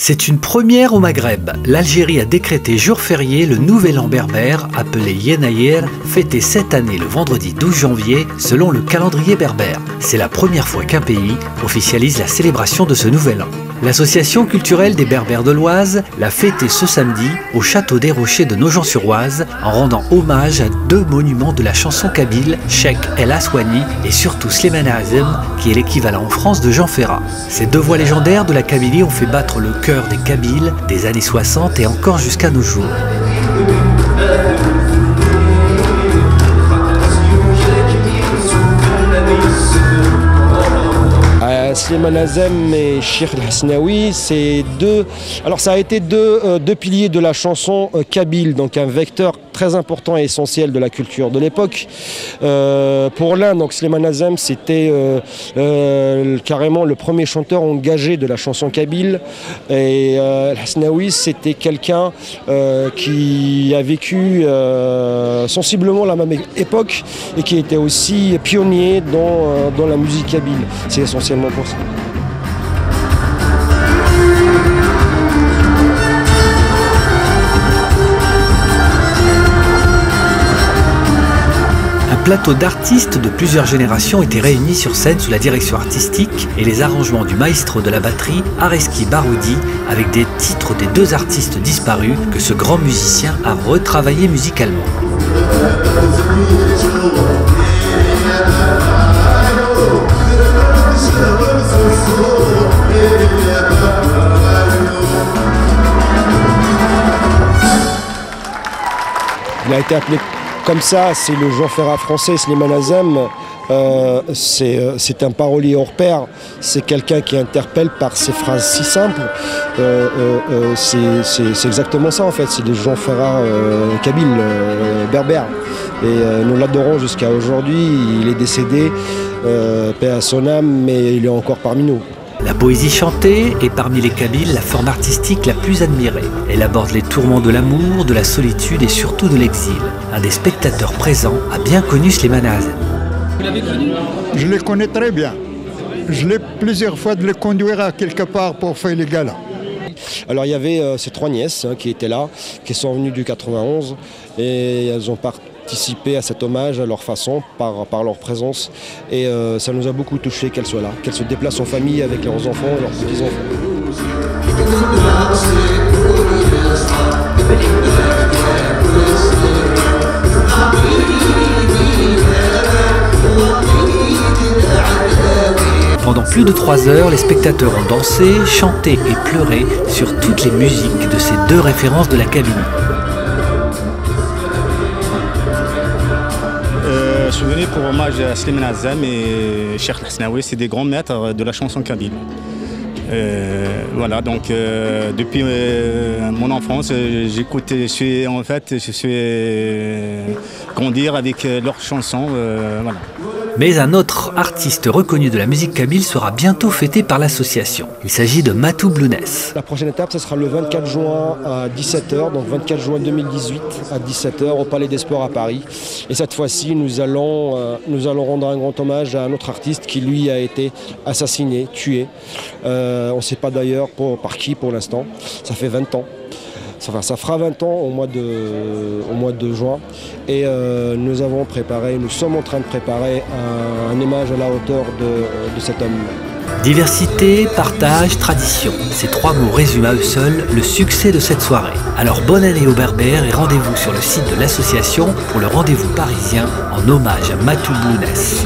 C'est une première au Maghreb. L'Algérie a décrété jour férié le nouvel an berbère, appelé Yenayer, fêté cette année le vendredi 12 janvier selon le calendrier berbère. C'est la première fois qu'un pays officialise la célébration de ce nouvel an. L'association culturelle des Berbères de l'Oise l'a fêté ce samedi au château des Rochers de Nogent-sur-Oise en rendant hommage à deux monuments de la chanson kabyle, Cheikh El Aswani et surtout Slimane Azem, qui est l'équivalent en France de Jean Ferrat. Ces deux voix légendaires de la Kabylie ont fait battre le cœur des Kabyles des années 60 et encore jusqu'à nos jours. Slimane Azem et Cheikh El Aswani, c'est deux. Alors ça a été deux piliers de la chanson kabyle, donc un vecteur très important et essentiel de la culture de l'époque. Pour l'un, donc Slimane Azem, c'était carrément le premier chanteur engagé de la chanson kabyle. Et El Aswani, c'était quelqu'un qui a vécu sensiblement la même époque et qui était aussi pionnier dans la musique kabyle. C'est essentiellement pour ça. Un plateau d'artistes de plusieurs générations était réuni sur scène sous la direction artistique et les arrangements du maestro de la batterie, Areski Baroudi, avec des titres des deux artistes disparus que ce grand musicien a retravaillé musicalement. Il a été appelé comme ça, c'est le Jean Ferrat français, Slimane Azem. C'est un parolier hors pair, c'est quelqu'un qui interpelle par ses phrases si simples. C'est exactement ça en fait, c'est le Jean Ferrat kabyle, berbère. Et nous l'adorons jusqu'à aujourd'hui, il est décédé, paix à son âme, mais il est encore parmi nous. La poésie chantée est parmi les Kabyles la forme artistique la plus admirée. Elle aborde les tourments de l'amour, de la solitude et surtout de l'exil. Un des spectateurs présents a bien connu Slimane Azem. Vous l'avez connu ? Je les connais très bien. Je l'ai plusieurs fois de les conduire à quelque part pour faire les galas. Alors il y avait ces trois nièces qui étaient là, qui sont venues du 91 et elles ont participé à cet hommage à leur façon, par leur présence. Et ça nous a beaucoup touché qu'elles soient là, qu'elles se déplacent en famille avec leurs enfants et leurs petits-enfants. Pendant plus de 3 heures, les spectateurs ont dansé, chanté et pleuré sur toutes les musiques de ces deux références de la Kabylie. Je suis venu pour hommage à Slimane Azem et Cheikh El Aswani, c'est des grands maîtres de la chanson kabyle. Voilà, donc depuis mon enfance, j'écoutais, je suis grandir avec leurs chansons, voilà. Mais un autre artiste reconnu de la musique kabyle sera bientôt fêté par l'association. Il s'agit de Matou Blounès. La prochaine étape, ce sera le 24 juin à 17h, donc 24 juin 2018 à 17h au Palais des Sports à Paris. Et cette fois-ci, nous allons rendre un grand hommage à un autre artiste qui, lui, a été assassiné, tué. On ne sait pas d'ailleurs par qui pour l'instant. Ça fait 20 ans. Enfin, ça fera 20 ans au mois de juin. Et nous sommes en train de préparer un hommage à la hauteur de cet homme. Diversité, partage, tradition. Ces trois mots résument à eux seuls le succès de cette soirée. Alors bonne année aux Berbères et rendez-vous sur le site de l'association pour le rendez-vous parisien en hommage à Matou Blounès.